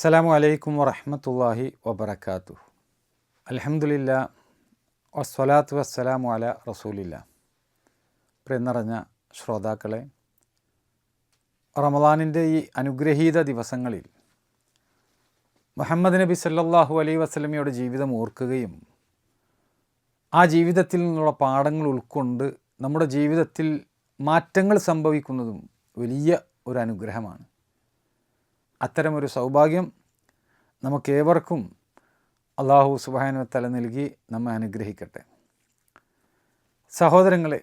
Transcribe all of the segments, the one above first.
അസ്സലാമു അലൈക്കും വറഹ്മത്തുള്ളാഹി വബറകാതുഹു. അൽഹംദുലില്ലാ വസ്സലാത്തു വസ്സലാമു അലാ റസൂലില്ലാ. പ്രിയനിറഞ്ഞ ശ്രോതാക്കളെ, റമളാനിൻ്റെ ഈ അനുഗ്രഹീത ദിവസങ്ങളിൽ മുഹമ്മദ് നബി സല്ലല്ലാഹു അലൈഹി വസല്ലമയുടെ ജീവിതം ഓർക്കുകയും ആ ജീവിതത്തിൽ നിന്നുള്ള പാഠങ്ങൾ ഉൾക്കൊണ്ട് നമ്മുടെ ജീവിതത്തിൽ മാറ്റങ്ങൾ സംഭവിക്കുന്നതും വലിയ ഒരു അനുഗ്രഹമാണ്. അത്തരമൊരു സൗഭാഗ്യം നമുക്കേവർക്കും അല്ലാഹു സുബ്ഹാനഹു വ തആല നൽകി നമ്മെ അനുഗ്രഹിക്കട്ടെ. സഹോദരങ്ങളെ,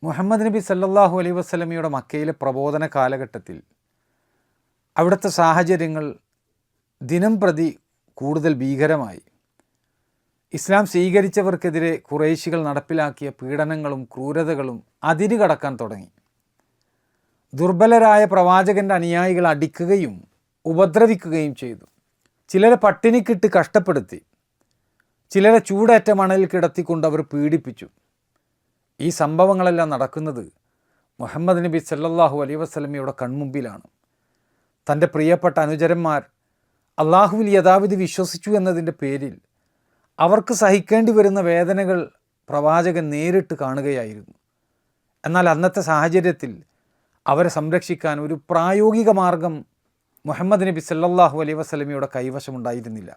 മുഹമ്മദ് നബി സല്ലല്ലാഹു അലൈഹി വസല്ലമയുടെ മക്കയിലെ പ്രബോധന കാലഘട്ടത്തിൽ അവിടുത്തെ സാഹചര്യങ്ങൾ ദിനം പ്രതി കൂടുതൽ ഭീകരമായി. ഇസ്ലാം സ്വീകരിച്ചവർക്കെതിരെ ഖുറൈശികൾ നടപ്പിലാക്കിയ പീഡനങ്ങളും ക്രൂരതകളും അതിര് കടക്കാൻ തുടങ്ങി. ദുർബലരായ പ്രവാചകൻ്റെ അനുയായികൾ അടിക്കുകയും ഉപദ്രവിക്കുകയും ചെയ്തു. ചിലരെ പട്ടിണിക്കിട്ട് കഷ്ടപ്പെടുത്തി, ചിലരെ ചൂടേറ്റ മണലിൽ കിടത്തിക്കൊണ്ട് അവർ പീഡിപ്പിച്ചു. ഈ സംഭവങ്ങളെല്ലാം നടക്കുന്നത് മുഹമ്മദ് നബി സല്ലല്ലാഹു അലൈഹി വസല്ലമയുടെ കൺമുമ്പിലാണ്. തൻ്റെ പ്രിയപ്പെട്ട അനുചരന്മാർ അള്ളാഹുവിൽ യഥാവിധി വിശ്വസിച്ചു എന്നതിൻ്റെ പേരിൽ അവർക്ക് സഹിക്കേണ്ടി വരുന്ന വേദനകൾ പ്രവാചകൻ നേരിട്ട് കാണുകയായിരുന്നു. എന്നാൽ അന്നത്തെ സാഹചര്യത്തിൽ അവരെ സംരക്ഷിക്കാൻ ഒരു പ്രായോഗിക മാർഗം മുഹമ്മദ് നബി സല്ലല്ലാഹു അലൈഹി വസല്ലമയുടെ കൈവശമുണ്ടായിരുന്നില്ല.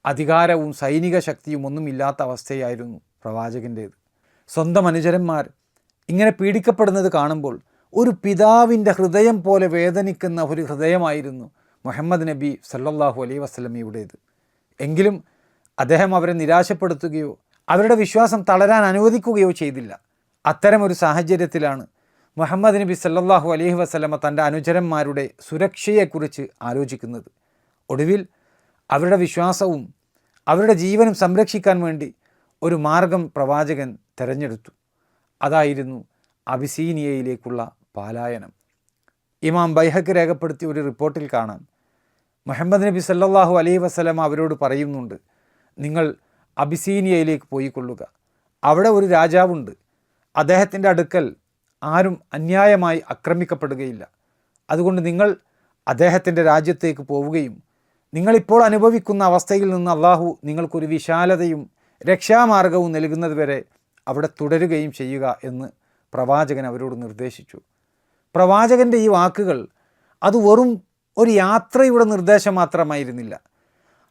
അധികാരവും സൈനിക ശക്തിയും ഒന്നുമില്ലാത്ത അവസ്ഥയായിരുന്നു പ്രവാചകൻ്റേത്. സ്വന്തം അനുചരന്മാർ ഇങ്ങനെ പീഡിക്കപ്പെടുന്നത് കാണുമ്പോൾ ഒരു പിതാവിൻ്റെ ഹൃദയം പോലെ വേദനിക്കുന്ന ഒരു ഹൃദയമായിരുന്നു മുഹമ്മദ് നബി സല്ലല്ലാഹു അലൈഹി വസല്ലമയുടേത്. എങ്കിലും അദ്ദേഹം അവരെ നിരാശപ്പെടുത്തുകയോ അവരുടെ വിശ്വാസം തളരാൻ അനുവദിക്കുകയോ ചെയ്തില്ല. അത്തരമൊരു സാഹചര്യത്തിലാണ് മുഹമ്മദ് നബി സല്ലല്ലാഹു അലൈഹി വസല്ലമ തൻ്റെ അനുചരന്മാരുടെ സുരക്ഷയെക്കുറിച്ച് ആലോചിക്കുന്നത്. ഒടുവിൽ അവരുടെ വിശ്വാസവും അവരുടെ ജീവനും സംരക്ഷിക്കാൻ വേണ്ടി ഒരു മാർഗം പ്രവാചകൻ തിരഞ്ഞെടുത്തു. അതായിരുന്നു അബിസീനിയയിലേക്കുള്ള പലായനം. ഇമാം ബൈഹഖി രേഖപ്പെടുത്തിയ ഒരു റിപ്പോർട്ടിൽ കാണാം, മുഹമ്മദ് നബി സല്ലല്ലാഹു അലൈഹി വസല്ലമ അവരോട് പറയുന്നുണ്ട്, നിങ്ങൾ അബിസീനിയയിലേക്ക് പോയിക്കൊള്ളുക. അവിടെ ഒരു രാജാവുണ്ട്. അദ്ദേഹത്തിൻ്റെ അടുക്കൽ ആരും അന്യായമായി ആക്രമിക്കപ്പെടുകയില്ല. അതുകൊണ്ട് നിങ്ങൾ അദ്ദേഹത്തിൻ്റെ രാജ്യത്തേക്ക് പോവുകയും നിങ്ങളിപ്പോൾ അനുഭവിക്കുന്ന അവസ്ഥയിൽ നിന്ന് അള്ളാഹു നിങ്ങൾക്കൊരു വിശാലതയും രക്ഷാമാർഗവും നൽകുന്നത് വരെ അവിടെ തുടരുകയും ചെയ്യുക എന്ന് പ്രവാചകൻ അവരോട് നിർദ്ദേശിച്ചു. പ്രവാചകൻ്റെ ഈ വാക്കുകൾ അത് വെറും ഒരു യാത്രയുടെ നിർദ്ദേശം മാത്രമായിരുന്നില്ല,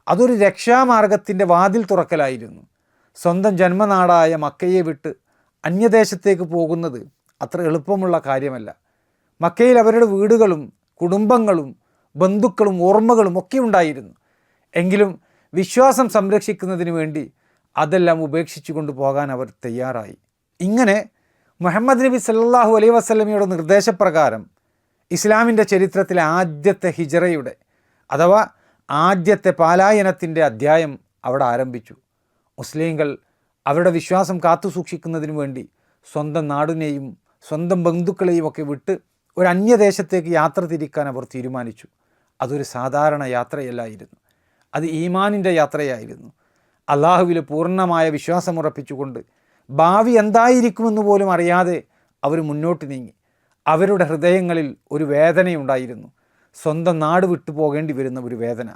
അതൊരു രക്ഷാമാർഗത്തിൻ്റെ വാതിൽ തുറക്കലായിരുന്നു. സ്വന്തം ജന്മനാടായ മക്കയെ വിട്ട് അന്യദേശത്തേക്ക് പോകുന്നത് അത്ര എളുപ്പമുള്ള കാര്യമല്ല. മക്കയിൽ അവരുടെ വീടുകളും കുടുംബങ്ങളും ബന്ധുക്കളും ഓർമ്മകളും ഒക്കെ ഉണ്ടായിരുന്നു. എങ്കിലും വിശ്വാസം സംരക്ഷിക്കുന്നതിന് വേണ്ടി അതെല്ലാം ഉപേക്ഷിച്ചു കൊണ്ടുപോകാൻ അവർ തയ്യാറായി. ഇങ്ങനെ മുഹമ്മദ് നബി സല്ലല്ലാഹു അലൈഹി വസല്ലമയുടെ നിർദ്ദേശപ്രകാരം ഇസ്ലാമിൻ്റെ ചരിത്രത്തിലെ ആദ്യത്തെ ഹിജറയുടെ അഥവാ ആദ്യത്തെ പലായനത്തിൻ്റെ അധ്യായം അവിടെ ആരംഭിച്ചു. മുസ്ലിങ്ങൾ അവരുടെ വിശ്വാസം കാത്തു സൂക്ഷിക്കുന്നതിന് വേണ്ടി സ്വന്തം നാടിനെയും സ്വന്തം ബന്ധുക്കളെയും ഒക്കെ വിട്ട് ഒരു അന്യദേശത്തേക്ക് യാത്ര തിരിക്കാൻ അവർ തീരുമാനിച്ചു. അതൊരു സാധാരണ യാത്രയല്ലായിരുന്നു, അത് ഈമാനിൻ്റെ യാത്രയായിരുന്നു. അള്ളാഹുവിൽ പൂർണ്ണമായ വിശ്വാസമുറപ്പിച്ചുകൊണ്ട് ഭാവി എന്തായിരിക്കുമെന്ന് പോലും അറിയാതെ അവർ മുന്നോട്ട് നീങ്ങി. അവരുടെ ഹൃദയങ്ങളിൽ ഒരു വേദനയുണ്ടായിരുന്നു, സ്വന്തം നാട് വിട്ടു പോകേണ്ടി വരുന്ന ഒരു വേദന.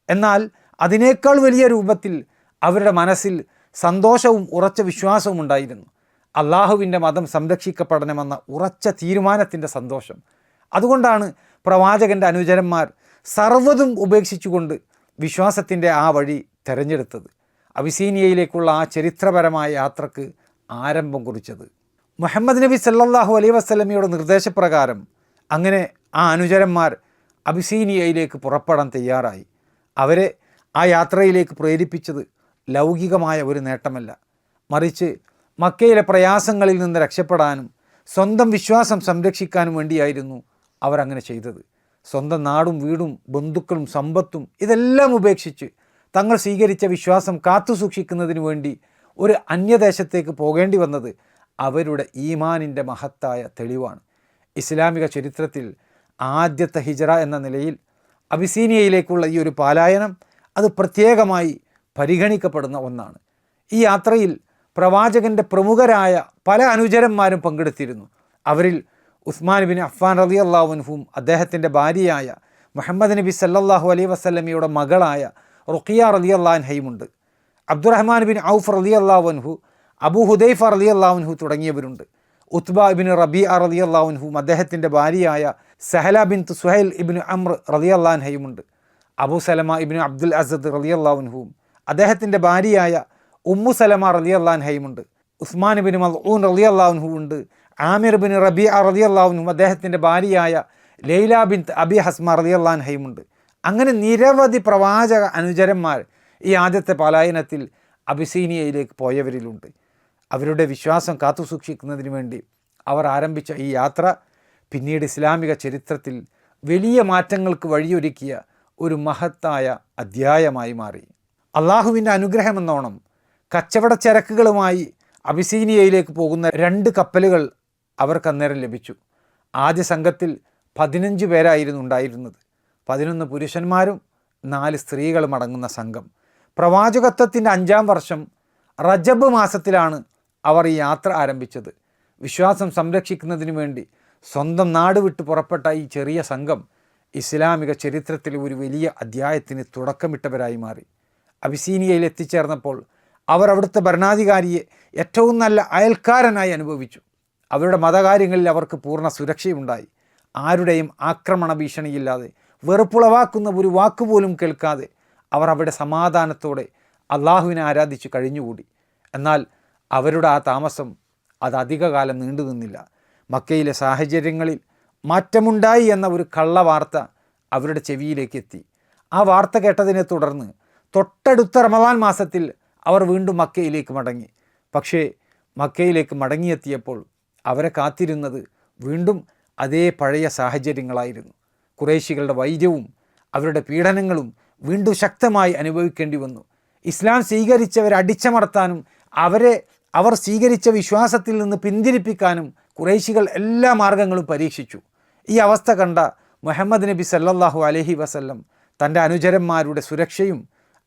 എന്നാൽ അതിനേക്കാൾ വലിയ രൂപത്തിൽ അവരുടെ മനസ്സിൽ സന്തോഷവും ഉറച്ച വിശ്വാസവും ഉണ്ടായിരുന്നു. അള്ളാഹുവിൻ്റെ മതം സംരക്ഷിക്കപ്പെടണമെന്ന ഉറച്ച തീരുമാനത്തിൻ്റെ സന്തോഷം. അതുകൊണ്ടാണ് പ്രവാചകൻ്റെ അനുചരന്മാർ സർവ്വതും ഉപേക്ഷിച്ചുകൊണ്ട് വിശ്വാസത്തിൻ്റെ ആ വഴി തിരഞ്ഞെടുത്തത്, അബിസീനിയയിലേക്കുള്ള ആ ചരിത്രപരമായ യാത്രക്ക് ആരംഭം കുറിച്ചത്. മുഹമ്മദ് നബി സല്ലല്ലാഹു അലൈഹി വസല്ലമയുടെ നിർദ്ദേശപ്രകാരം അങ്ങനെ ആ അനുചരന്മാർ അബിസീനിയയിലേക്ക് പുറപ്പെടാൻ തയ്യാറായി. അവരെ ആ യാത്രയിലേക്ക് പ്രേരിപ്പിച്ചത് ലൗകികമായ ഒരു നേട്ടമല്ല, മറിച്ച് മക്കയിലെ പ്രയാസങ്ങളിൽ നിന്ന് രക്ഷപ്പെടാനും സ്വന്തം വിശ്വാസം സംരക്ഷിക്കാനും വേണ്ടിയായിരുന്നു അവരങ്ങനെ ചെയ്തത്. സ്വന്തം നാടും വീടും ബന്ധുക്കളും സമ്പത്തും ഇതെല്ലാം ഉപേക്ഷിച്ച് തങ്ങൾ സ്വീകരിച്ച വിശ്വാസം കാത്തു സൂക്ഷിക്കുന്നതിന് വേണ്ടി ഒരു അന്യദേശത്തേക്ക് പോകേണ്ടി വന്നത് അവരുടെ ഈമാനിൻ്റെ മഹത്തായ തെളിവാണ്. ഇസ്ലാമിക ചരിത്രത്തിൽ ആദ്യത്തെ ഹിജറ എന്ന നിലയിൽ അബിസീനിയയിലേക്കുള്ള ഈ ഒരു പലായനം അത് പ്രത്യേകമായി പരിഗണിക്കപ്പെടുന്ന ഒന്നാണ്. ഈ യാത്രയിൽ പ്രവാചകൻ്റെ പ്രമുഖരായ പല അനുചരന്മാരും പങ്കെടുത്തിരുന്നു. അവരിൽ ഉസ്മാൻ ബിൻ അഫ്ഫാൻ റളിയല്ലാഹു അൻഹുവും അദ്ദേഹത്തിൻ്റെ ഭാര്യയായ മുഹമ്മദ് നബി സല്ലല്ലാഹു അലൈഹി വസല്ലമയുടെ മകളായ റുഖിയ റളിയല്ലാഹു അൻഹയുമുണ്ട്. അബ്ദുറഹ്മാൻ ബിൻ ഔഫ് റളിയല്ലാഹു അൻഹു, അബൂ ഹുദൈഫ റളിയല്ലാഹു അൻഹു തുടങ്ങിയവരുണ്ട്. ഉത്ബ ഇബ്നു റബീഅ റളിയല്ലാഹു അൻഹു, അദ്ദേഹത്തിൻ്റെ ഭാര്യയായ സഹല ബിൻത് സുഹൈൽ ഇബ്നു അംർ റളിയല്ലാഹു അൻഹയുമുണ്ട്. അബൂ സലമ ഇബ്നു അബ്ദുൽ അസദ് റളിയല്ലാഹു അൻഹുവും അദ്ദേഹത്തിൻ്റെ ഭാര്യയായ ഉമ്മു സലമ റളിയല്ലാഹു അൻഹയുമുണ്ട്. ഉസ്മാൻ ഇബ്നു മൽഊൻ റളിയല്ലാഹു അൻഹു ഉണ്ട്. ആമിർ ഇബ്നു റബീഅ റളിയല്ലാഹു അൻഹു, അദ്ദേഹത്തിൻ്റെ ഭാര്യയായ ലൈല ബിൻത് അബി ഹസ്മ റളിയല്ലാഹു അൻഹയുമുണ്ട്. അങ്ങനെ നിരവധി പ്രവാചക അനുചരന്മാർ ഈ ആദ്യത്തെ പലായനത്തിൽ അബിസീനിയയിലേക്ക് പോയവരിലുണ്ട്. അവരുടെ വിശ്വാസം കാത്തുസൂക്ഷിക്കുന്നതിന് വേണ്ടി അവർ ആരംഭിച്ച ഈ യാത്ര പിന്നീട് ഇസ്ലാമിക ചരിത്രത്തിൽ വലിയ മാറ്റങ്ങൾക്ക് വഴിയൊരുക്കിയ ഒരു മഹത്തായ അധ്യായമായി മാറി. അള്ളാഹുവിൻ്റെ അനുഗ്രഹമെന്നോണം കച്ചവട ചരക്കുകളുമായി അബിസീനിയയിലേക്ക് പോകുന്ന 2 കപ്പലുകൾ അവർക്ക് അന്നേരം ലഭിച്ചു. ആദ്യ സംഘത്തിൽ 15 പേരായിരുന്നു ഉണ്ടായിരുന്നത്. 11 പുരുഷന്മാരും 4 സ്ത്രീകളും അടങ്ങുന്ന സംഘം. പ്രവാചകത്വത്തിൻ്റെ 5-ാം വർഷം റജബ് മാസത്തിലാണ് അവർ ഈ യാത്ര ആരംഭിച്ചത്. വിശ്വാസം സംരക്ഷിക്കുന്നതിന് വേണ്ടി സ്വന്തം നാട് വിട്ട് പുറപ്പെട്ട ഈ ചെറിയ സംഘം ഇസ്ലാമിക ചരിത്രത്തിലെ ഒരു വലിയ അധ്യായത്തിന് തുടക്കമിട്ടവരായി മാറി. അബിസീനിയയിൽ എത്തിച്ചേർന്നപ്പോൾ അവർ അവിടുത്തെ ഭരണാധികാരിയെ ഏറ്റവും നല്ല അയൽക്കാരനായി അനുഭവിച്ചു. അവരുടെ മതകാര്യങ്ങളിൽ അവർക്ക് പൂർണ്ണ സുരക്ഷയുണ്ടായി. ആരുടെയും ആക്രമണ ഭീഷണിയില്ലാതെ, വെറുപ്പുളവാക്കുന്ന ഒരു വാക്കുപോലും കേൾക്കാതെ അവർ അവിടെ സമാധാനത്തോടെ അള്ളാഹുവിനെ ആരാധിച്ച് കഴിഞ്ഞുകൂടി. എന്നാൽ അവരുടെ ആ താമസം അത് അധികകാലം നീണ്ടു നിന്നില്ല. മക്കയിലെ സാഹചര്യങ്ങളിൽ മാറ്റമുണ്ടായി എന്ന ഒരു കള്ളവാർത്ത അവരുടെ ചെവിയിലേക്ക് എത്തി. ആ വാർത്ത കേട്ടതിനെ തുടർന്ന് തൊട്ടടുത്ത റമദാൻ മാസത്തിൽ അവർ വീണ്ടും മക്കയിലേക്ക് മടങ്ങി. പക്ഷേ മക്കയിലേക്ക് മടങ്ങിയെത്തിയപ്പോൾ അവരെ കാത്തിരുന്നത് വീണ്ടും അതേ പഴയ സാഹചര്യങ്ങളായിരുന്നു. ഖുറൈശികളുടെ വൈര്യവും അവരുടെ പീഡനങ്ങളും വീണ്ടും ശക്തമായി അനുഭവിക്കേണ്ടി വന്നു. ഇസ്ലാം സ്വീകരിച്ചവരെ അടിച്ചമർത്താനും അവർ സ്വീകരിച്ച വിശ്വാസത്തിൽ നിന്ന് പിന്തിരിപ്പിക്കാനും ഖുറൈശികൾ എല്ലാ മാർഗങ്ങളും പരീക്ഷിച്ചു. ഈ അവസ്ഥ കണ്ട മുഹമ്മദ് നബി സല്ലല്ലാഹു അലൈഹി വസല്ലം തൻ്റെ അനുചരന്മാരുടെ സുരക്ഷയും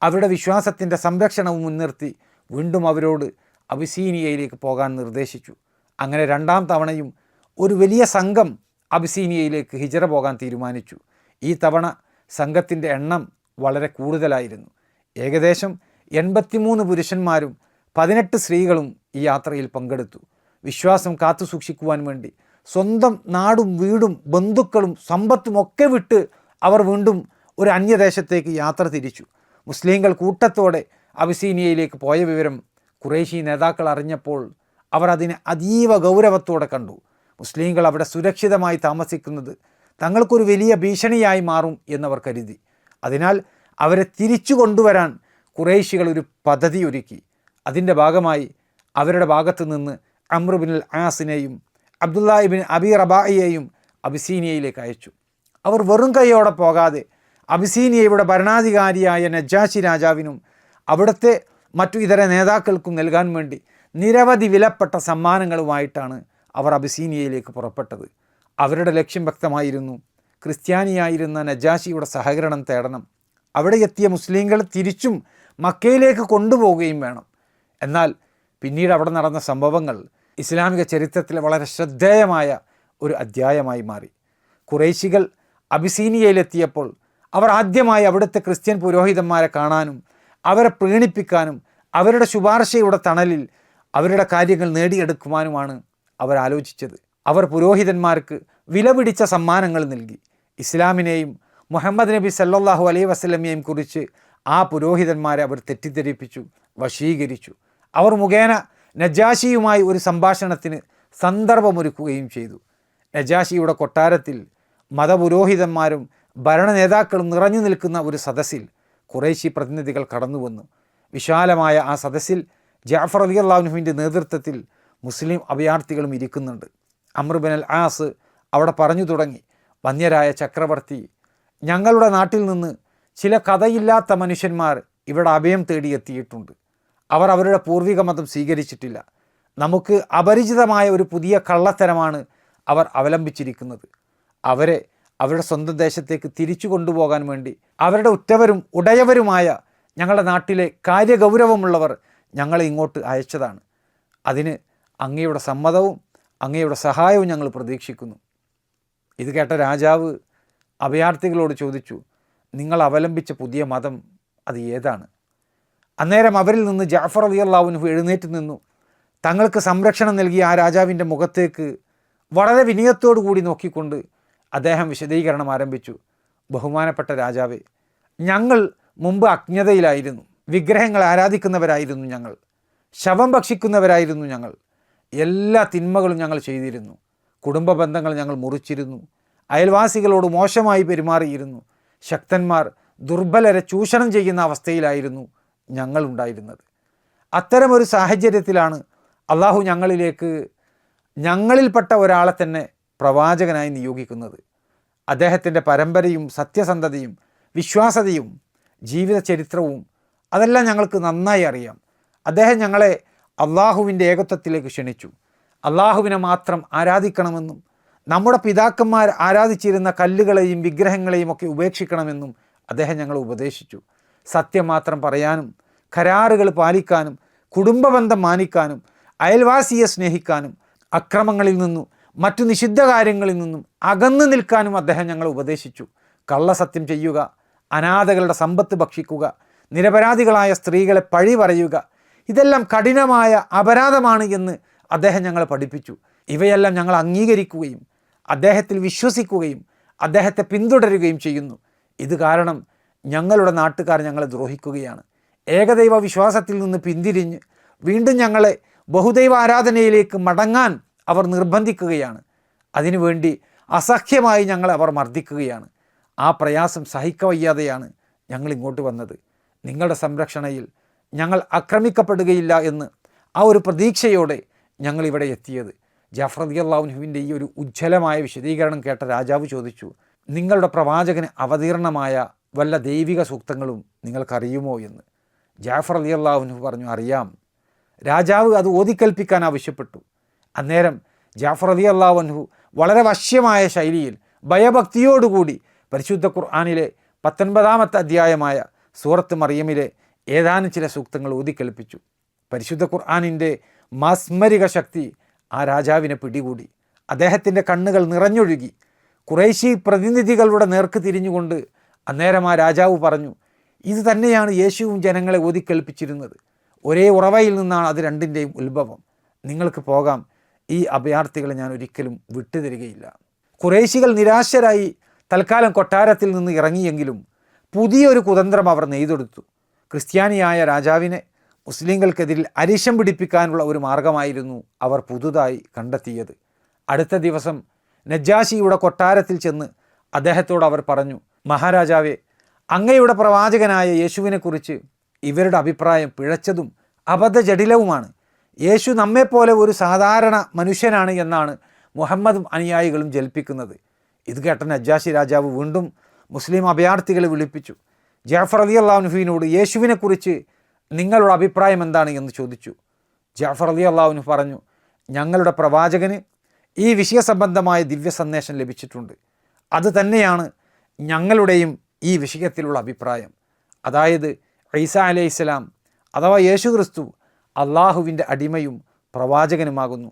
അവരുടെ വിശ്വാസത്തിൻ്റെ സംരക്ഷണവും മുൻനിർത്തി വീണ്ടും അവരോട് അബിസീനിയയിലേക്ക് പോകാൻ നിർദ്ദേശിച്ചു. അങ്ങനെ 2-ാം തവണയും ഒരു വലിയ സംഘം അബിസീനിയയിലേക്ക് ഹിജറ പോകാൻ തീരുമാനിച്ചു. ഈ തവണ സംഘത്തിൻ്റെ എണ്ണം വളരെ കൂടുതലായിരുന്നു. ഏകദേശം 83 പുരുഷന്മാരും 18 സ്ത്രീകളും ഈ യാത്രയിൽ പങ്കെടുത്തു. വിശ്വാസം കാത്തു സൂക്ഷിക്കുവാൻ വേണ്ടി സ്വന്തം നാടും വീടും ബന്ധുക്കളും സമ്പത്തും ഒക്കെ വിട്ട് അവർ വീണ്ടും ഒരു അന്യദേശത്തേക്ക് യാത്ര തിരിച്ചു. മുസ്ലിങ്ങൾ കൂട്ടത്തോടെ അബിസീനിയയിലേക്ക് പോയ വിവരം ഖുറൈശി നേതാക്കൾ അറിഞ്ഞപ്പോൾ അവർ അതിനെ അതീവ ഗൗരവത്തോടെ കണ്ടു. മുസ്ലിങ്ങൾ അവിടെ സുരക്ഷിതമായി താമസിക്കുന്നത് തങ്ങൾക്കൊരു വലിയ ഭീഷണിയായി മാറും എന്നവർ കരുതി. അതിനാൽ അവരെ തിരിച്ചു കൊണ്ടുവരാൻ ഖുറൈശികൾ ഒരു പദ്ധതി ഒരുക്കി. അതിൻ്റെ ഭാഗമായി അവരുടെ ഭാഗത്തു നിന്ന് അംർ ഇബ്നുൽ ആസിനെയും അബ്ദുല്ല ഇബ്നു അബി റബാഇയെയും അബിസീനിയയിലേക്ക് അയച്ചു. അവർ വെറും കൈയോടെ പോകാതെ അബിസീനിയയുടെ ഭരണാധികാരിയായ നജാശി രാജാവിനും അവിടുത്തെ മറ്റു ഇതര നേതാക്കൾക്കും നൽകാൻ വേണ്ടി നിരവധി വിലപ്പെട്ട സമ്മാനങ്ങളുമായിട്ടാണ് അവർ അബിസീനിയയിലേക്ക് പുറപ്പെട്ടത്. അവരുടെ ലക്ഷ്യം വ്യക്തമായിരുന്നു. ക്രിസ്ത്യാനിയായിരുന്ന നജാശിയുടെ സഹകരണം തേടണം. അവിടെ എത്തിയ മുസ്ലിങ്ങൾ തിരിച്ചും മക്കയിലേക്ക് കൊണ്ടുപോവുകയും വേണം. എന്നാൽ പിന്നീട് അവിടെ നടന്ന സംഭവങ്ങൾ ഇസ്ലാമിക ചരിത്രത്തിലെ വളരെ ശ്രദ്ധേയമായ ഒരു അധ്യായമായി മാറി. ഖുറൈശികൾ അബിസീനിയയിലെത്തിയപ്പോൾ അവർ ആദ്യമായി അവിടുത്തെ ക്രിസ്ത്യൻ പുരോഹിതന്മാരെ കാണാനും അവരെ പ്രീണിപ്പിക്കാനും അവരുടെ ശുപാർശയുടെ തണലിൽ അവരുടെ കാര്യങ്ങൾ നേടിയെടുക്കുവാനുമാണ് അവർ ആലോചിച്ചത്. അവർ പുരോഹിതന്മാർക്ക് വിലപിടിച്ച സമ്മാനങ്ങൾ നൽകി. ഇസ്ലാമിനെയും മുഹമ്മദ് നബി സല്ലല്ലാഹു അലൈഹി വസല്ലമയെയും കുറിച്ച് ആ പുരോഹിതന്മാരെ അവർ തെറ്റിദ്ധരിപ്പിച്ചു, വശീകരിച്ചു. അവർ മുഖേന നജാശിയുമായി ഒരു സംഭാഷണത്തിന് സന്ദർഭമൊരുക്കുകയും ചെയ്തു. നജാശിയുടെ കൊട്ടാരത്തിൽ മതപുരോഹിതന്മാരും ഭരണ നേതാക്കളും നിറഞ്ഞു നിൽക്കുന്ന ഒരു സദസ്സിൽ ഖുറൈശി പ്രതിനിധികൾ കടന്നു വന്നു. വിശാലമായ ആ സദസ്സിൽ ജഅഫർ റളിയല്ലാഹു അൻഹുവിൻ്റെ നേതൃത്വത്തിൽ മുസ്ലിം അഭയാർത്ഥികളും ഇരിക്കുന്നുണ്ട്. അംർ ഇബ്നുൽ ആസ് അവിടെ പറഞ്ഞു തുടങ്ങി, വന്യരായ ചക്രവർത്തി, ഞങ്ങളുടെ നാട്ടിൽ നിന്ന് ചില കഥയില്ലാത്ത മനുഷ്യന്മാർ ഇവിടെ അഭയം തേടിയെത്തിയിട്ടുണ്ട്. അവർ അവരുടെ പൂർവിക മതം സ്വീകരിച്ചിട്ടില്ല. നമുക്ക് അപരിചിതമായ ഒരു പുതിയ കള്ളത്തരമാണ് അവർ അവലംബിച്ചിരിക്കുന്നത്. അവരെ അവരുടെ സ്വന്തം ദേശത്തേക്ക് തിരിച്ചു കൊണ്ടുപോകാൻ വേണ്ടി അവരുടെ ഉറ്റവരും ഉടയവരുമായ ഞങ്ങളുടെ നാട്ടിലെ കാര്യഗൗരവമുള്ളവർ ഞങ്ങളെ ഇങ്ങോട്ട് അയച്ചതാണ്. അതിന് അങ്ങയുടെ സമ്മതവും അങ്ങയുടെ സഹായവും ഞങ്ങൾ പ്രതീക്ഷിക്കുന്നു. ഇത് കേട്ട രാജാവ് അഭയാർത്ഥികളോട് ചോദിച്ചു, നിങ്ങൾ അവലംബിച്ച പുതിയ മതം അത് ഏതാണ്? അന്നേരം അവരിൽ നിന്ന് ജാഫർ റളിയല്ലാഹു അൻഹു എഴുന്നേറ്റ് നിന്നു. തങ്ങൾക്ക് സംരക്ഷണം നൽകിയ ആ രാജാവിൻ്റെ മുഖത്തേക്ക് വളരെ വിനയത്തോടു കൂടി നോക്കിക്കൊണ്ട് അദ്ദേഹം വിശദീകരണം ആരംഭിച്ചു. ബഹുമാനപ്പെട്ട രാജാവേ, ഞങ്ങൾ മുമ്പ് അജ്ഞതയിലായിരുന്നു, വിഗ്രഹങ്ങൾ ആരാധിക്കുന്നവരായിരുന്നു, ഞങ്ങൾ ശവം ഭക്ഷിക്കുന്നവരായിരുന്നു, ഞങ്ങൾ എല്ലാ തിന്മകളും ഞങ്ങൾ ചെയ്തിരുന്നു, കുടുംബ ബന്ധങ്ങൾ ഞങ്ങൾ മുറിച്ചിരുന്നു, അയൽവാസികളോട് മോശമായി പെരുമാറിയിരുന്നു, ശക്തന്മാർ ദുർബലരെ ചൂഷണം ചെയ്യുന്ന അവസ്ഥയിലായിരുന്നു ഞങ്ങളുണ്ടായിരുന്നത്. അത്തരമൊരു സാഹചര്യത്തിലാണ് അള്ളാഹു ഞങ്ങളിൽപ്പെട്ട ഒരാളെ തന്നെ പ്രവാചകനായി നിയോഗിക്കുന്നത്. അദ്ദേഹത്തിൻ്റെ പരമ്പരയും സത്യസന്ധതയും വിശ്വാസതയും ജീവിത ചരിത്രവും അതെല്ലാം ഞങ്ങൾക്ക് നന്നായി അറിയാം. അദ്ദേഹം ഞങ്ങളെ അള്ളാഹുവിൻ്റെ ഏകത്വത്തിലേക്ക് ക്ഷണിച്ചു. അള്ളാഹുവിനെ മാത്രം ആരാധിക്കണമെന്നും നമ്മുടെ പിതാക്കന്മാർ ആരാധിച്ചിരുന്ന കല്ലുകളെയും വിഗ്രഹങ്ങളെയും ഒക്കെ ഉപേക്ഷിക്കണമെന്നും അദ്ദേഹം ഞങ്ങളെ ഉപദേശിച്ചു. സത്യം മാത്രം പറയാനും കരാറുകൾ പാലിക്കാനും കുടുംബബന്ധം മാനിക്കാനും അയൽവാസിയെ സ്നേഹിക്കാനും അക്രമങ്ങളിൽ നിന്നും മറ്റു നിഷിദ്ധ കാര്യങ്ങളിൽ നിന്നും അകന്നു നിൽക്കാനും അദ്ദേഹം ഞങ്ങളെ ഉപദേശിച്ചു. കള്ളസത്യം ചെയ്യുക, അനാഥകളുടെ സമ്പത്ത് ഭക്ഷിക്കുക, നിരപരാധികളായ സ്ത്രീകളെ പഴി പറയുക, ഇതെല്ലാം കഠിനമായ അപരാധമാണ് എന്ന് അദ്ദേഹം ഞങ്ങളെ പഠിപ്പിച്ചു. ഇവയെല്ലാം ഞങ്ങൾ അംഗീകരിക്കുകയും അദ്ദേഹത്തിൽ വിശ്വസിക്കുകയും അദ്ദേഹത്തെ പിന്തുടരുകയും ചെയ്യുന്നു. ഇത് കാരണം ഞങ്ങളുടെ നാട്ടുകാർ ഞങ്ങളെ ദ്രോഹിക്കുകയാണ്. ഏകദൈവ വിശ്വാസത്തിൽ നിന്ന് പിന്തിരിഞ്ഞ് വീണ്ടും ഞങ്ങളെ ബഹുദൈവ ആരാധനയിലേക്ക് മടങ്ങാൻ അവർ നിർബന്ധിക്കുകയാണ്. അതിനുവേണ്ടി അസഹ്യമായി ഞങ്ങളെ അവർ മർദ്ദിക്കുകയാണ്. ആ പ്രയാസം സഹിക്കവയ്യാതെയാണ് ഞങ്ങൾ ഇങ്ങോട്ട് വന്നത്. നിങ്ങളുടെ സംരക്ഷണയിൽ ഞങ്ങൾ ആക്രമിക്കപ്പെടുകയില്ല എന്ന് ആ ഒരു പ്രതീക്ഷയോടെ ഞങ്ങളിവിടെ എത്തിയത്. ജാഫർ റളിയല്ലാഹു അൻഹുവിൻ്റെ ഈ ഒരു ഉജ്ജ്വലമായ വിശദീകരണം കേട്ട രാജാവ് ചോദിച്ചു, നിങ്ങളുടെ പ്രവാചകന് അവതീർണമായ വല്ല ദൈവിക സൂക്തങ്ങളും നിങ്ങൾക്കറിയുമോ എന്ന്. ജാഫർ റളിയല്ലാഹു അൻഹു പറഞ്ഞു, അറിയാം. രാജാവ് അത് ഓതിക്കൽപ്പിക്കാൻ ആവശ്യപ്പെട്ടു. അന്നേരം ജാഫർ റളിയല്ലാഹു അൻഹു വളരെ വശ്യമായ ശൈലിയിൽ ഭയഭക്തിയോടുകൂടി പരിശുദ്ധ ഖുർആനിലെ 19-ാമത്തെ അധ്യായമായ സൂറത്ത് മറിയമിലെ ഏതാനും ചില സൂക്തങ്ങൾ ഓതിക്കൽപ്പിച്ചു. പരിശുദ്ധ ഖുർആനിൻ്റെ മാസ്മരിക ശക്തി ആ രാജാവിനെ പിടികൂടി. അദ്ദേഹത്തിൻ്റെ കണ്ണുകൾ നിറഞ്ഞൊഴുകി. ഖുറൈശി പ്രതിനിധികളുടെ നേർക്ക് തിരിഞ്ഞുകൊണ്ട് അന്നേരം ആ രാജാവ് പറഞ്ഞു, ഇത് തന്നെയാണ് യേശുവും ജനങ്ങളെ ഓതിക്കേൽപ്പിച്ചിരുന്നത്. ഒരേ ഉറവയിൽ നിന്നാണ് അത് രണ്ടിൻ്റെയും ഉത്ഭവം. നിങ്ങൾക്ക് പോകാം, ഈ അഭയാർത്ഥികളെ ഞാൻ ഒരിക്കലും വിട്ടുതരികയില്ല. ഖുറൈശികൾ നിരാശരായി തൽക്കാലം കൊട്ടാരത്തിൽ നിന്ന് ഇറങ്ങിയെങ്കിലും പുതിയൊരു കുതന്ത്രം അവർ നെയ്തെടുത്തു. ക്രിസ്ത്യാനിയായ രാജാവിനെ മുസ്ലിങ്ങൾക്കെതിരിൽ അരിശം പിടിപ്പിക്കാനുള്ള ഒരു മാർഗമായിരുന്നു അവർ പുതുതായി കണ്ടെത്തിയത്. അടുത്ത ദിവസം നജ്ജാശിയുടെ കൊട്ടാരത്തിൽ ചെന്ന് അദ്ദേഹത്തോട് അവർ പറഞ്ഞു, മഹാരാജാവേ, അങ്ങയുടെ പ്രവാചകനായ യേശുവിനെക്കുറിച്ച് ഇവരുടെ അഭിപ്രായം പിഴച്ചതും അബദ്ധജടിലവുമാണ്. യേശു നമ്മെപ്പോലെ ഒരു സാധാരണ മനുഷ്യനാണ് എന്നാണ് മുഹമ്മദും അനുയായികളും ജൽപ്പിക്കുന്നത്. ഇത് കേട്ട നജ്ജാശി രാജാവ് വീണ്ടും മുസ്ലിം അഭയാർത്ഥികളെ വിളിപ്പിച്ചു. ജാഫർ റളിയല്ലാഹു അൻഹുവിനോട് യേശുവിനെക്കുറിച്ച് നിങ്ങളുടെ അഭിപ്രായം എന്താണ് എന്ന് ചോദിച്ചു. ജാഫർ റളിയല്ലാഹു അൻഹു പറഞ്ഞു, ഞങ്ങളുടെ പ്രവാചകന് ഈ വിഷയസംബന്ധമായ ദിവ്യ സന്ദേശം ലഭിച്ചിട്ടുണ്ട്. അത് തന്നെയാണ് ഞങ്ങളുടെയും ഈ വിഷയത്തിലുള്ള അഭിപ്രായം. അതായത് ഈസാ അലൈഹിസ്സലാം അഥവാ യേശു ക്രിസ്തു അള്ളാഹുവിൻ്റെ അടിമയും പ്രവാചകനുമാകുന്നു.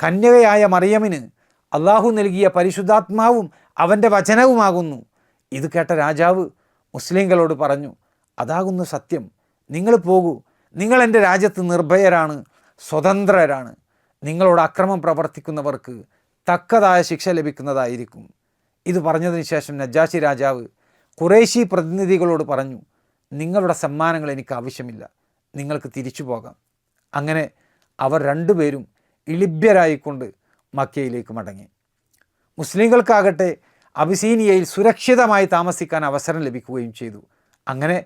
കന്യകയായ മറിയമിന് അള്ളാഹു നൽകിയ പരിശുദ്ധാത്മാവും അവൻ്റെ വചനവുമാകുന്നു. ഇത് കേട്ട രാജാവ് മുസ്ലിങ്ങളോട് പറഞ്ഞു, അതാകുന്നു സത്യം. നിങ്ങൾ പോകൂ, നിങ്ങൾ എൻ്റെ രാജ്യത്ത് നിർഭയരാണ്, സ്വതന്ത്രരാണ്. നിങ്ങളോട് അക്രമം പ്രവർത്തിക്കുന്നവർക്ക് തക്കതായ ശിക്ഷ ലഭിക്കുന്നതായിരിക്കും. ഇത് പറഞ്ഞതിന് ശേഷം നജ്ജാശി രാജാവ് ഖുറൈശി പ്രതിനിധികളോട് പറഞ്ഞു, നിങ്ങളുടെ സമ്മാനങ്ങൾ എനിക്ക് ആവശ്യമില്ല, നിങ്ങൾക്ക് തിരിച്ചു പോകാം. അങ്ങനെ അവർ രണ്ടുപേരും ഇളിഭ്യരായിക്കൊണ്ട് മക്കയിലേക്ക് മടങ്ങി. മുസ്ലിങ്ങൾക്കാകട്ടെ അബിസീനിയയിൽ സുരക്ഷിതമായി താമസിക്കാൻ അവസരം ലഭിക്കുകയും ചെയ്തു. അങ്ങനെ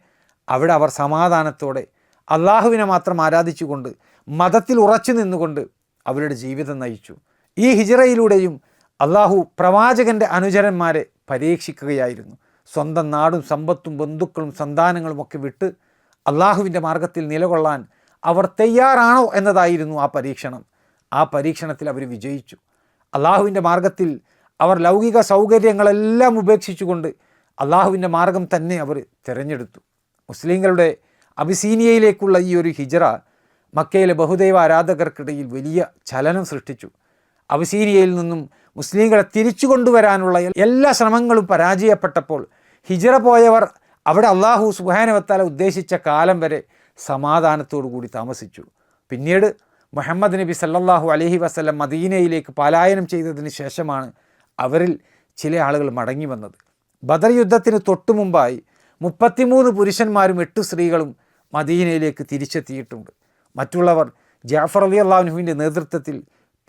അവിടെ അവർ സമാധാനത്തോടെ അള്ളാഹുവിനെ മാത്രം ആരാധിച്ചുകൊണ്ട് മതത്തിൽ ഉറച്ചു നിന്നുകൊണ്ട് അവരുടെ ജീവിതം നയിച്ചു. ഈ ഹിജ്റയിലൂടെയും അള്ളാഹു പ്രവാചകൻ്റെ അനുചരന്മാരെ പരീക്ഷിക്കുകയായിരുന്നു. സ്വന്തം നാടും സമ്പത്തും ബന്ധുക്കളും സന്താനങ്ങളും ഒക്കെ വിട്ട് അള്ളാഹുവിൻ്റെ മാർഗത്തിൽ നിലകൊള്ളാൻ അവർ തയ്യാറാണോ എന്നതായിരുന്നു ആ പരീക്ഷണം. ആ പരീക്ഷണത്തിൽ അവർ വിജയിച്ചു. അള്ളാഹുവിൻ്റെ മാർഗത്തിൽ അവർ ലൗകിക സൗകര്യങ്ങളെല്ലാം ഉപേക്ഷിച്ചുകൊണ്ട് അള്ളാഹുവിൻ്റെ മാർഗം തന്നെ അവർ തിരഞ്ഞെടുത്തു. മുസ്ലിങ്ങളുടെ അബിസീനിയയിലേക്കുള്ള ഈ ഒരു ഹിജ്റ മക്കയിലെ ബഹുദൈവ ആരാധകർക്കിടയിൽ വലിയ ചലനം സൃഷ്ടിച്ചു. അബിസീനിയയിൽ നിന്നും മുസ്ലിങ്ങളെ തിരിച്ചു കൊണ്ടുവരാനുള്ള എല്ലാ ശ്രമങ്ങളും പരാജയപ്പെട്ടപ്പോൾ ഹിജ്റ പോയവർ അവിടെ അള്ളാഹു സുബ്ഹാനഹു വ തആല ഉദ്ദേശിച്ച കാലം വരെ സമാധാനത്തോടു കൂടി താമസിച്ചു. പിന്നീട് മുഹമ്മദ് നബി സല്ലല്ലാഹു അലൈഹി വസല്ലം മദീനയിലേക്ക് പലായനം ചെയ്തതിന് ശേഷമാണ് അവരിൽ ചില ആളുകൾ മടങ്ങി വന്നത്. ബദർ യുദ്ധത്തിന് തൊട്ടു മുമ്പായി 33 പുരുഷന്മാരും 8 സ്ത്രീകളും മദീനയിലേക്ക് തിരിച്ചെത്തിയിട്ടുണ്ട്. മറ്റുള്ളവർ ജാഫർ റളിയല്ലാഹു അൻഹുവിൻ്റെ നേതൃത്വത്തിൽ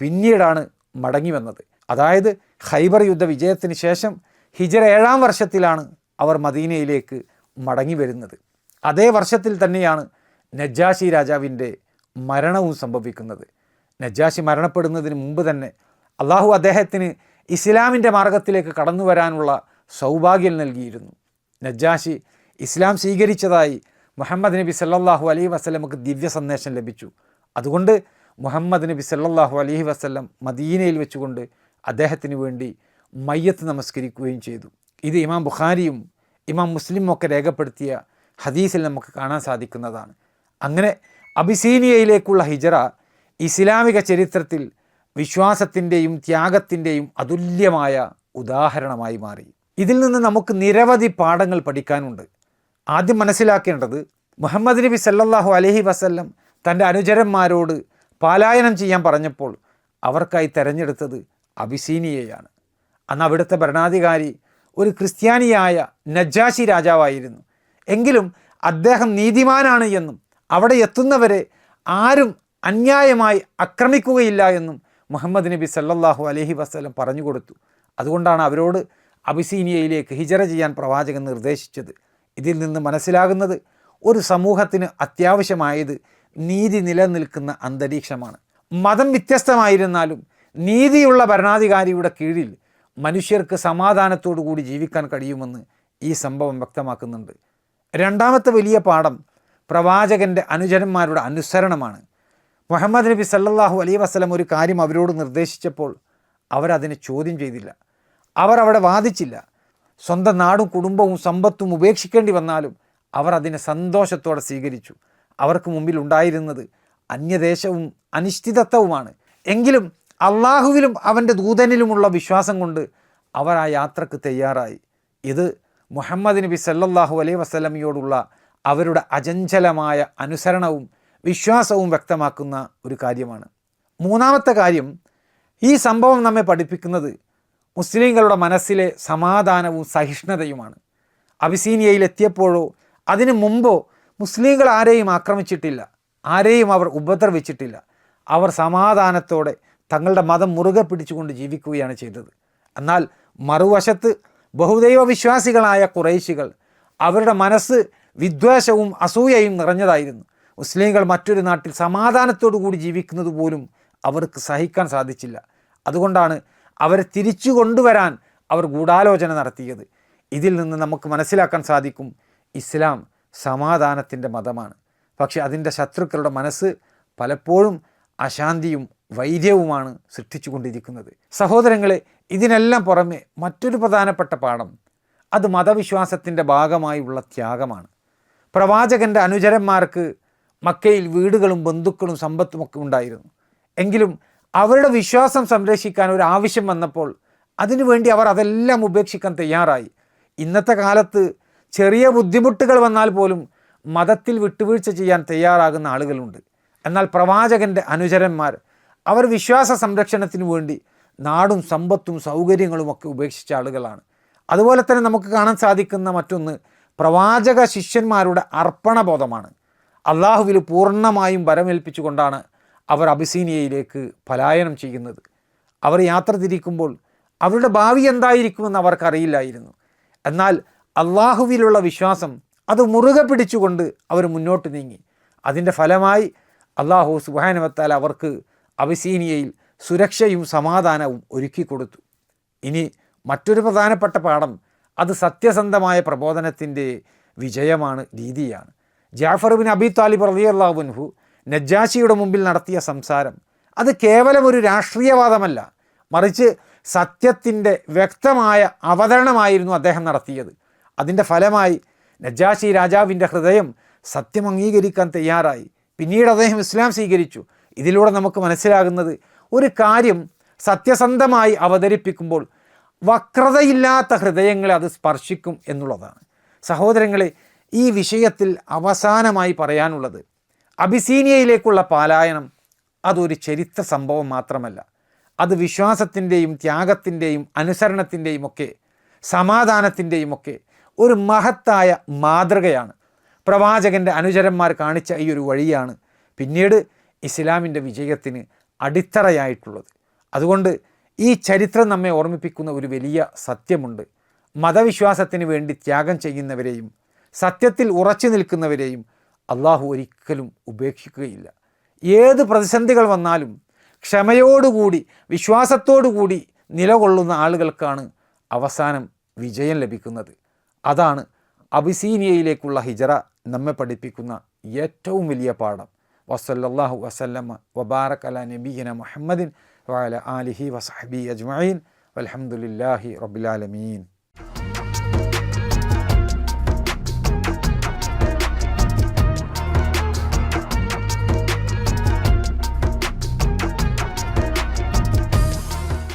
പിന്നീടാണ് മടങ്ങി വന്നത്. അതായത് ഖൈബർ യുദ്ധ വിജയത്തിന് ശേഷം ഹിജ്റ 7-ാം വർഷത്തിലാണ് അവർ മദീനയിലേക്ക് മടങ്ങി വരുന്നത്. അതേ വർഷത്തിൽ തന്നെയാണ് നജ്ജാശി രാജാവിൻ്റെ മരണവും സംഭവിക്കുന്നത്. നജ്ജാശി മരണപ്പെടുന്നതിന് മുമ്പ് തന്നെ അള്ളാഹു അദ്ദേഹത്തിന് ഇസ്ലാമിൻ്റെ മാർഗത്തിലേക്ക് കടന്നു വരാനുള്ള സൗഭാഗ്യം നൽകിയിരുന്നു. നജ്ജാശി ഇസ്ലാം സ്വീകരിച്ചതായി മുഹമ്മദ് നബി സല്ലല്ലാഹു അലൈഹി വസല്ലമക്ക് ദിവ്യ സന്ദേശം ലഭിച്ചു. അതുകൊണ്ട് മുഹമ്മദ് നബി സല്ലല്ലാഹു അലൈഹി വസല്ലം മദീനയിൽ വെച്ചുകൊണ്ട് അദ്ദേഹത്തിന് വേണ്ടി മയ്യത്ത് നമസ്കരിക്കുകയും ചെയ്തു. ഇത് ഇമാം ബുഖാരിയും ഇമാം മുസ്ലിമും ഒക്കെ രേഖപ്പെടുത്തിയ ഹദീസിൽ നമുക്ക് കാണാൻ സാധിക്കുന്നതാണ്. അങ്ങനെ അബിസീനിയയിലേക്കുള്ള ഹിജ്റ ഇസ്ലാമിക ചരിത്രത്തിൽ വിശ്വാസത്തിൻ്റെയും ത്യാഗത്തിൻ്റെയും അതുല്യമായ ഉദാഹരണമായി മാറി. ഇതിൽ നിന്ന് നമുക്ക് നിരവധി പാഠങ്ങൾ പഠിക്കാനുണ്ട്. ആദ്യം മനസ്സിലാക്കേണ്ടത് മുഹമ്മദ് നബി സല്ലല്ലാഹു അലൈഹി വസല്ലം തൻ്റെ അനുചരന്മാരോട് പലായനം ചെയ്യാൻ പറഞ്ഞപ്പോൾ അവർക്കായി തിരഞ്ഞെടുത്തത് അബിസീനിയയാണ്. അന്ന് അവിടുത്തെ ഭരണാധികാരി ഒരു ക്രിസ്ത്യാനിയായ നജ്ജാശി രാജാവായിരുന്നു. എങ്കിലും അദ്ദേഹം നീതിമാനാണ് എന്നും അവിടെ എത്തുന്നവരെ ആരും അന്യായമായി ആക്രമിക്കുകയില്ല എന്നും മുഹമ്മദ് നബി സല്ലല്ലാഹു അലൈഹി വസല്ലം പറഞ്ഞു കൊടുത്തു. അതുകൊണ്ടാണ് അവരോട് അബിസീനിയയിലേക്ക് ഹിജ്റ ചെയ്യാൻ പ്രവാചകൻ നിർദ്ദേശിച്ചത്. ഇതിൽ നിന്ന് മനസ്സിലാകുന്നത് ഒരു സമൂഹത്തിന് അത്യാവശ്യമായത് നീതി നിലനിൽക്കുന്ന അന്തരീക്ഷമാണ്. മതം വ്യത്യസ്തമായിരുന്നാലും നീതിയുള്ള ഭരണാധികാരിയുടെ കീഴിൽ മനുഷ്യർക്ക് സമാധാനത്തോടു കൂടി ജീവിക്കാൻ കഴിയുമെന്ന് ഈ സംഭവം വ്യക്തമാക്കുന്നുണ്ട്. രണ്ടാമത്തെ വലിയ പാഠം പ്രവാചകൻ്റെ അനുചരന്മാരുടെ അനുസരണമാണ്. മുഹമ്മദ് നബി സല്ലല്ലാഹു അലൈഹി വസല്ലം ഒരു കാര്യം അവരോട് നിർദ്ദേശിച്ചപ്പോൾ അവരതിനെ ചോദ്യം ചെയ്തില്ല. അവർ അവിടെ വാദിച്ചില്ല. സ്വന്തം നാടും കുടുംബവും സമ്പത്തും ഉപേക്ഷിക്കേണ്ടി വന്നാലും അവർ അതിനെ സന്തോഷത്തോടെ സ്വീകരിച്ചു. അവർക്ക് മുമ്പിൽ ഉണ്ടായിരുന്നത് അന്യദേശവും അനിശ്ചിതത്വവുമാണ്. എങ്കിലും അള്ളാഹുവിലും അവൻ്റെ ദൂതനിലുമുള്ള വിശ്വാസം കൊണ്ട് അവർ ആ യാത്രക്ക് തയ്യാറായി. ഇത് മുഹമ്മദ് നബി സല്ലല്ലാഹു അലൈഹി വസല്ലമയോടുള്ള അവരുടെ അചഞ്ചലമായ അനുസരണവും വിശ്വാസവും വ്യക്തമാക്കുന്ന ഒരു കാര്യമാണ്. മൂന്നാമത്തെ കാര്യം, ഈ സംഭവം നമ്മെ പഠിപ്പിക്കുന്നത് മുസ്ലിങ്ങളുടെ മനസ്സിലെ സമാധാനവും സഹിഷ്ണുതയുമാണ്. അബിസീനിയയിലെത്തിയപ്പോഴോ അതിനു മുമ്പോ മുസ്ലിങ്ങൾ ആരെയും ആക്രമിച്ചിട്ടില്ല, ആരെയും അവർ ഉപദ്രവിച്ചിട്ടില്ല. അവർ സമാധാനത്തോടെ തങ്ങളുടെ മതം മുറുകെ പിടിച്ചുകൊണ്ട് ജീവിക്കുകയാണ് ചെയ്തത്. എന്നാൽ മറുവശത്ത് ബഹുദൈവ വിശ്വാസികളായ ഖുറൈശികൾ, അവരുടെ മനസ്സ് വിദ്വേഷവും അസൂയയും നിറഞ്ഞതായിരുന്നു. മുസ്ലിങ്ങൾ മറ്റൊരു നാട്ടിൽ സമാധാനത്തോടു കൂടി ജീവിക്കുന്നത് പോലും അവർക്ക് സഹിക്കാൻ സാധിച്ചില്ല. അതുകൊണ്ടാണ് അവരെ തിരിച്ചു കൊണ്ടുവരാൻ അവർ ഗൂഢാലോചന നടത്തിയത്. ഇതിൽ നിന്ന് നമുക്ക് മനസ്സിലാക്കാൻ സാധിക്കും, ഇസ്ലാം സമാധാനത്തിൻ്റെ മതമാണ്. പക്ഷെ അതിൻ്റെ ശത്രുക്കളുടെ മനസ്സ് പലപ്പോഴും അശാന്തിയും വൈര്യവുമാണ് സൃഷ്ടിച്ചു കൊണ്ടിരിക്കുന്നത്. സഹോദരങ്ങളെ, ഇതിനെല്ലാം പുറമെ മറ്റൊരു പ്രധാനപ്പെട്ട പാഠം, അത് മതവിശ്വാസത്തിൻ്റെ ഭാഗമായുള്ള ത്യാഗമാണ്. പ്രവാചകൻ്റെ അനുചരന്മാർക്ക് മക്കയിൽ വീടുകളും ബന്ധുക്കളും സമ്പത്തുമൊക്കെ ഉണ്ടായിരുന്നു. എങ്കിലും അവരുടെ വിശ്വാസം സംരക്ഷിക്കാൻ ഒരു ആവശ്യം വന്നപ്പോൾ അതിനുവേണ്ടി അവർ അതെല്ലാം ഉപേക്ഷിക്കാൻ തയ്യാറായി. ഇന്നത്തെ കാലത്ത് ചെറിയ ബുദ്ധിമുട്ടുകൾ വന്നാൽ പോലും മതത്തിൽ വിട്ടുവീഴ്ച ചെയ്യാൻ തയ്യാറാകുന്ന ആളുകളുണ്ട്. എന്നാൽ പ്രവാചകൻ്റെ അനുചരന്മാർ അവർ വിശ്വാസ സംരക്ഷണത്തിന് വേണ്ടി നാടും സമ്പത്തും സൗകര്യങ്ങളുമൊക്കെ ഉപേക്ഷിച്ച ആളുകളാണ്. അതുപോലെ തന്നെ നമുക്ക് കാണാൻ സാധിക്കുന്ന മറ്റൊന്ന് പ്രവാചക ശിഷ്യന്മാരുടെ അർപ്പണബോധമാണ്. അള്ളാഹുവിൽ പൂർണ്ണമായും വരമേൽപ്പിച്ചുകൊണ്ടാണ് അവർ അബിസീനിയയിലേക്ക് പലായനം ചെയ്യുന്നത്. അവർ യാത്ര തിരിക്കുമ്പോൾ അവരുടെ ഭാവി എന്തായിരിക്കുമെന്ന് അവർക്കറിയില്ലായിരുന്നു. എന്നാൽ അള്ളാഹുവിലുള്ള വിശ്വാസം അത് മുറുകെ പിടിച്ചുകൊണ്ട് അവർ മുന്നോട്ട് നീങ്ങി. അതിൻ്റെ ഫലമായി അള്ളാഹു സുബ്ഹാനഹു വ തആല അവർക്ക് അബിസീനിയയിൽ സുരക്ഷയും സമാധാനവും ഒരുക്കി കൊടുത്തു. ഇനി മറ്റൊരു പ്രധാനപ്പെട്ട പാഠം, അത് സത്യസന്ധമായ പ്രബോധനത്തിൻ്റെ വിജയമാണ്, രീതിയാണ്. ജാഫർ ബിൻ അബി താലിബ് റളിയല്ലാഹു അൻഹു നജ്ജാശിയുടെ മുമ്പിൽ നടത്തിയ സംസാരം അത് കേവലം ഒരു രാഷ്ട്രീയവാദമല്ല, മറിച്ച് സത്യത്തിൻ്റെ വ്യക്തമായ അവതരണമായിരുന്നു അദ്ദേഹം നടത്തിയത്. അതിൻ്റെ ഫലമായി നജ്ജാശി രാജാവിൻ്റെ ഹൃദയം സത്യം അംഗീകരിക്കാൻ തയ്യാറായി. പിന്നീട് അദ്ദേഹം ഇസ്ലാം സ്വീകരിച്ചു. ഇതിലൂടെ നമുക്ക് മനസ്സിലാകുന്നത്, ഒരു കാര്യം സത്യസന്ധമായി അവതരിപ്പിക്കുമ്പോൾ വക്രതയില്ലാത്ത ഹൃദയങ്ങളെ അത് സ്പർശിക്കും എന്നുള്ളതാണ്. സഹോദരങ്ങളെ, ഈ വിഷയത്തിൽ അവസാനമായി പറയാനുള്ളത്, അബിസീനിയയിലേക്കുള്ള പലായനം അതൊരു ചരിത്ര സംഭവം മാത്രമല്ല, അത് വിശ്വാസത്തിൻ്റെയും ത്യാഗത്തിൻ്റെയും അനുസരണത്തിൻ്റെയും ഒക്കെ സമാധാനത്തിൻ്റെയും ഒക്കെ ഒരു മഹത്തായ മാതൃകയാണ്. പ്രവാചകൻ്റെ അനുചരന്മാർ കാണിച്ച ഈ ഒരു വഴിയാണ് പിന്നീട് ഇസ്ലാമിൻ്റെ വിജയത്തിന് അടിത്തറയായിട്ടുള്ളത്. അതുകൊണ്ട് ഈ ചരിത്രം നമ്മെ ഓർമ്മിപ്പിക്കുന്ന ഒരു വലിയ സത്യമുണ്ട്. മതവിശ്വാസത്തിന് വേണ്ടി ത്യാഗം ചെയ്യുന്നവരെയും സത്യത്തിൽ ഉറച്ചു നിൽക്കുന്നവരെയും അള്ളാഹു ഒരിക്കലും ഉപേക്ഷിക്കുകയില്ല. ഏത് പ്രതിസന്ധികൾ വന്നാലും ക്ഷമയോടുകൂടി വിശ്വാസത്തോടുകൂടി നിലകൊള്ളുന്ന ആളുകൾക്കാണ് അവസാനം വിജയം ലഭിക്കുന്നത്. അതാണ് അബിസീനിയയിലേക്കുള്ള ഹിജറ നമ്മെ പഠിപ്പിക്കുന്ന ഏറ്റവും വലിയ പാഠം. വസല്ലല്ലാഹു വസല്ലമ വബാറക അലാ നബിയിന മുഹമ്മദിൻ വഅലാ ആലിഹി വസഹ്ബിഹി അജ്മഈൻ വൽഹംദുലില്ലാഹി റബ്ബിൽ ആലമീൻ.